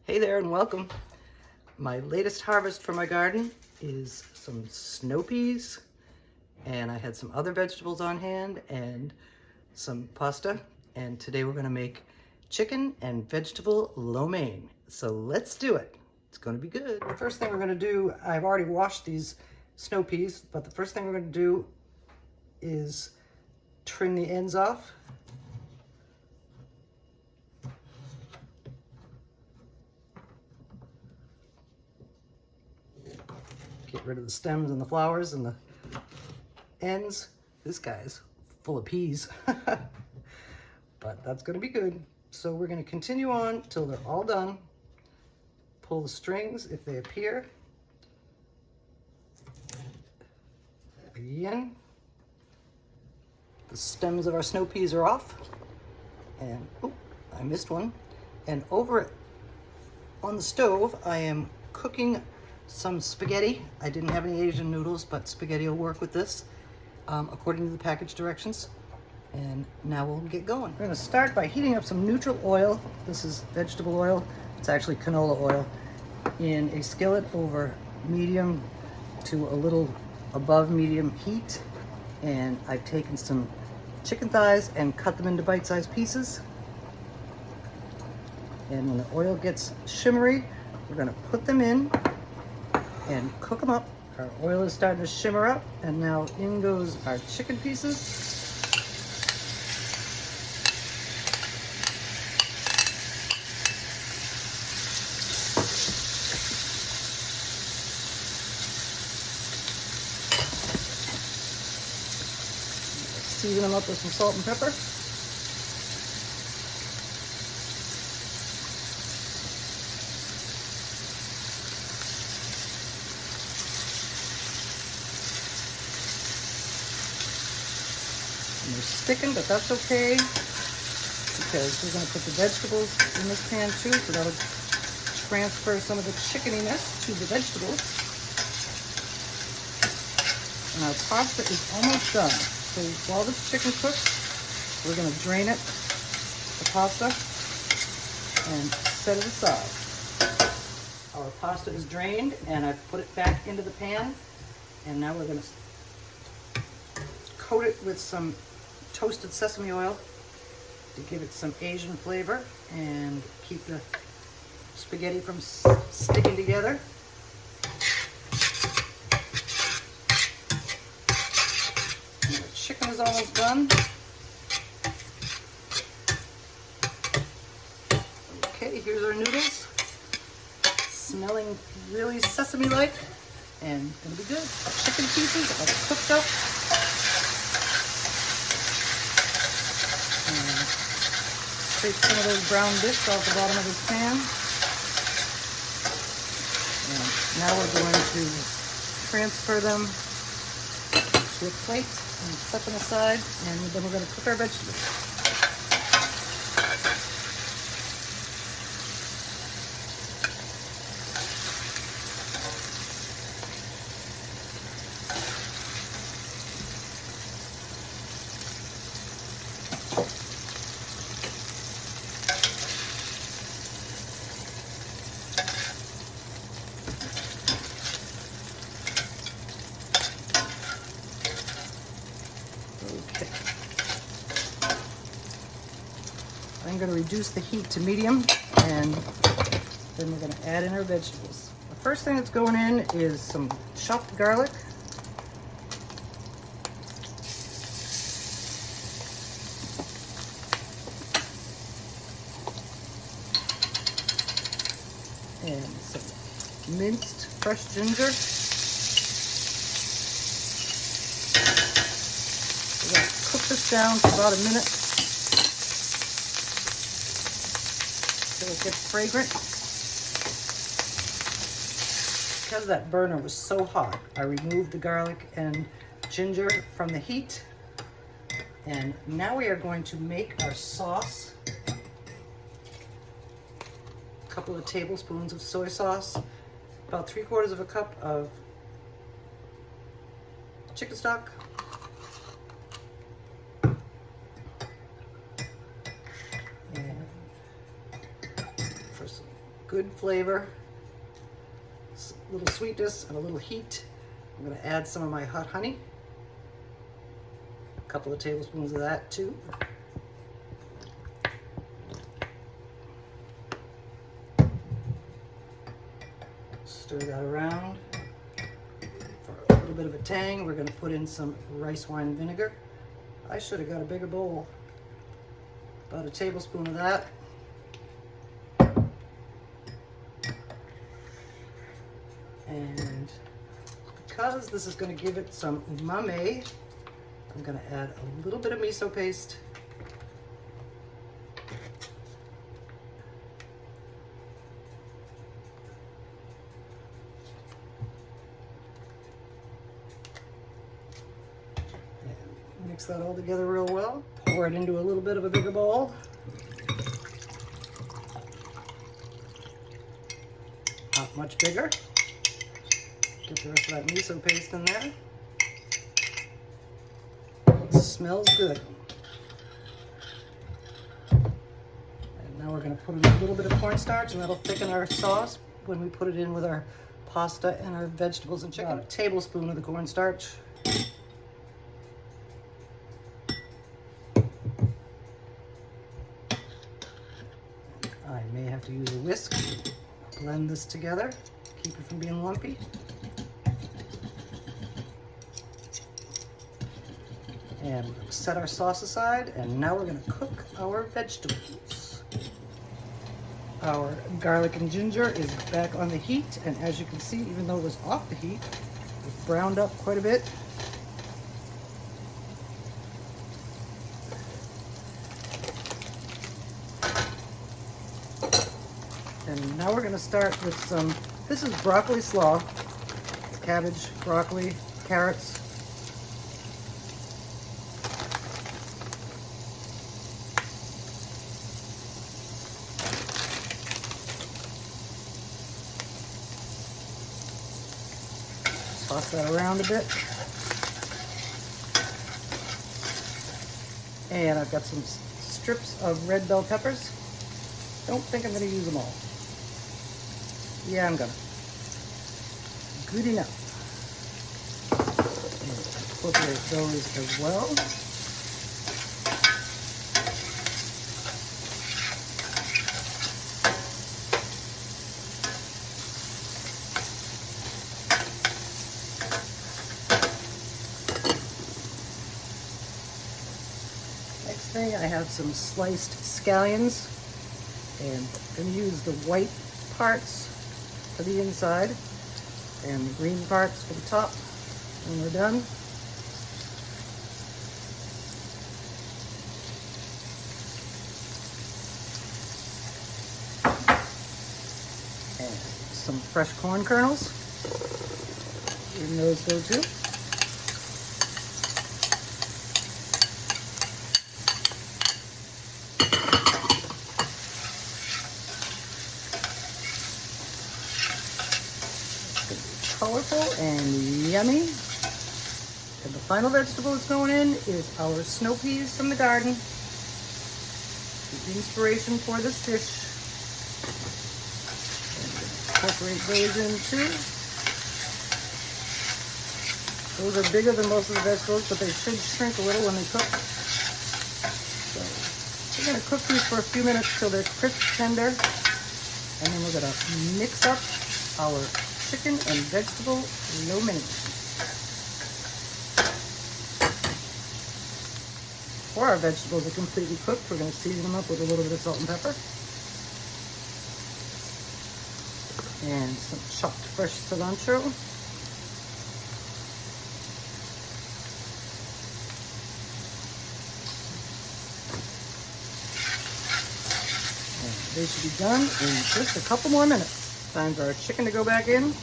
Hey there and welcome. My latest harvest for my garden is some snow peas, and I had some other vegetables on hand and some pasta, and today we're going to make chicken and vegetable lo mein. So let's do it. It's going to be good. The first thing we're going to do, I've already washed these snow peas, but the first thing we're going to do is trim the ends off. Get rid of the stems and the flowers and the ends. This guy's full of peas, but that's gonna be good. So we're gonna continue on till they're all done. Pull the strings if they appear. Again, the stems of our snow peas are off. And, oh, I missed one. And over on the stove, I am cooking some spaghetti. I didn't have any Asian noodles, but spaghetti will work with this, according to the package directions. And now we'll get going. We're gonna start by heating up some neutral oil. This is vegetable oil. It's actually canola oil in a skillet over medium to a little above medium heat. And I've taken some chicken thighs and cut them into bite-sized pieces. And when the oil gets shimmery, we're gonna put them in and cook them up. Our oil is starting to shimmer up, and now in goes our chicken pieces. Season them up with some salt and pepper. And they're sticking, but that's okay, because we're going to put the vegetables in this pan too, so that'll transfer some of the chickeniness to the vegetables. And our pasta is almost done. So while this chicken cooks, we're going to drain it, the pasta, and set it aside. Our pasta is drained, and I've put it back into the pan, and now we're going to coat it with some toasted sesame oil to give it some Asian flavor and keep the spaghetti from sticking together. And the chicken is almost done. Okay, here's our noodles. Smelling really sesame-like and gonna be good. Our chicken pieces are cooked up. Take some of those brown bits off the bottom of this pan. And now we're going to transfer them to a plate and set them aside, and then we're going to cook our vegetables. Okay. I'm going to reduce the heat to medium, and then we're going to add in our vegetables. The first thing that's going in is some chopped garlic. And some minced fresh ginger. We're going to cook this down for about a minute till it gets fragrant. Because that burner was so hot, I removed the garlic and ginger from the heat. And now we are going to make our sauce. Couple of tablespoons of soy sauce, about 3/4 cup of chicken stock, and for some good flavor, a little sweetness, and a little heat. I'm going to add some of my hot honey. A couple of tablespoons of that too. Stir that around. For a little bit of a tang, we're going to put in some rice wine vinegar. I should have got a bigger bowl. About a tablespoon of that. And because this is going to give it some umami, I'm going to add a little bit of miso paste. And mix that all together real well. Pour it into a little bit of a bigger bowl. Not much bigger. Get the rest of that miso paste in there. It smells good. And now we're going to put in a little bit of cornstarch, and that'll thicken our sauce when we put it in with our pasta and our vegetables and chicken. About a tablespoon of the cornstarch. I may have to use a whisk. Blend this together, keep it from being lumpy. And set our sauce aside, and now we're going to cook our vegetables. Our garlic and ginger is back on the heat, and as you can see, even though it was off the heat, it browned up quite a bit. And now we're going to start with some, this is broccoli slaw, cabbage, broccoli, carrots. Toss that around a bit. And I've got some strips of red bell peppers. Don't think I'm going to use them all. Yeah, I'm gonna. Good enough. And incorporate those as well. Next thing, I have some sliced scallions, and I'm going to use the white parts for the inside and the green parts for the top when we're done. And some fresh corn kernels. And those go too. Colorful and yummy. And the final vegetable that's going in is our snow peas from the garden. The inspiration for this dish. And incorporate those in too. Those are bigger than most of the vegetables, but they should shrink a little when they cook. So we're going to cook these for a few minutes till they're crisp tender. And then we're going to mix up our chicken and vegetable lo mein. Before our vegetables are completely cooked, we're going to season them up with a little bit of salt and pepper. And some chopped fresh cilantro. And they should be done in just a couple more minutes. Time for our chicken to go back in.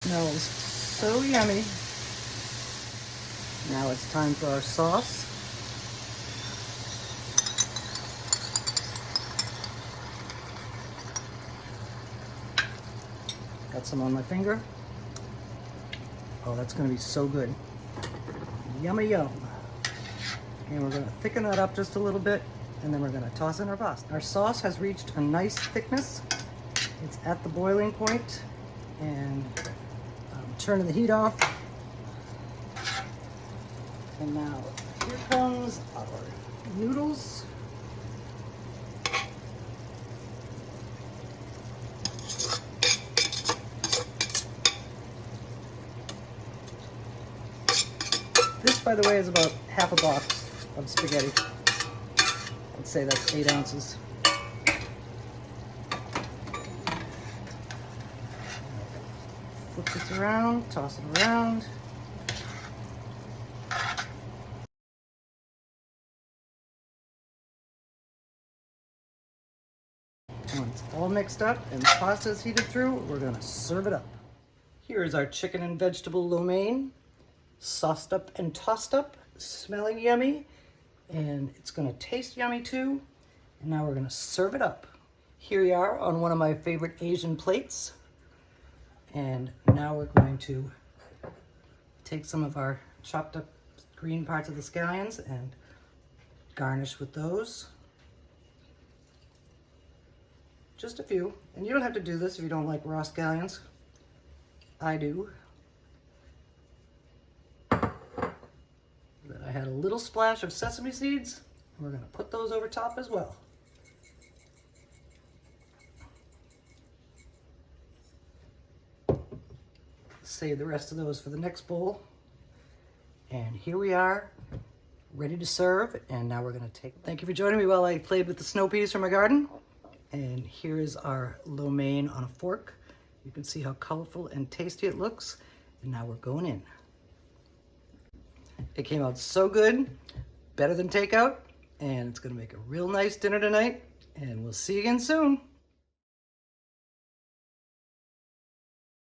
Smells so yummy. Now it's time for our sauce. Got some on my finger. Oh, that's gonna be so good. Yummy yum. And we're gonna thicken that up just a little bit, and then we're gonna toss in our pasta. Our sauce has reached a nice thickness. It's at the boiling point, and I'm turning the heat off. And now here comes our noodles. This, by the way, is about half a box of spaghetti. I'd say that's 8 ounces. Flip this around, toss it around. When it's all mixed up and the pasta is heated through, we're gonna serve it up. Here is our chicken and vegetable lo mein, sauced up and tossed up, smelling yummy, and it's gonna taste yummy too. And now we're gonna serve it up. Here we are on one of my favorite Asian plates. And now we're going to take some of our chopped up green parts of the scallions and garnish with those. Just a few. And you don't have to do this if you don't like raw scallions. I do. Then I had a little splash of sesame seeds. And we're going to put those over top as well. Save the rest of those for the next bowl. And here we are, ready to serve. And now we're going to take. Thank you for joining me while I played with the snow peas from my garden. And here is our lo mein on a fork. You can see how colorful and tasty it looks. And now we're going in. It came out so good, better than takeout. And it's gonna make a real nice dinner tonight. And we'll see you again soon.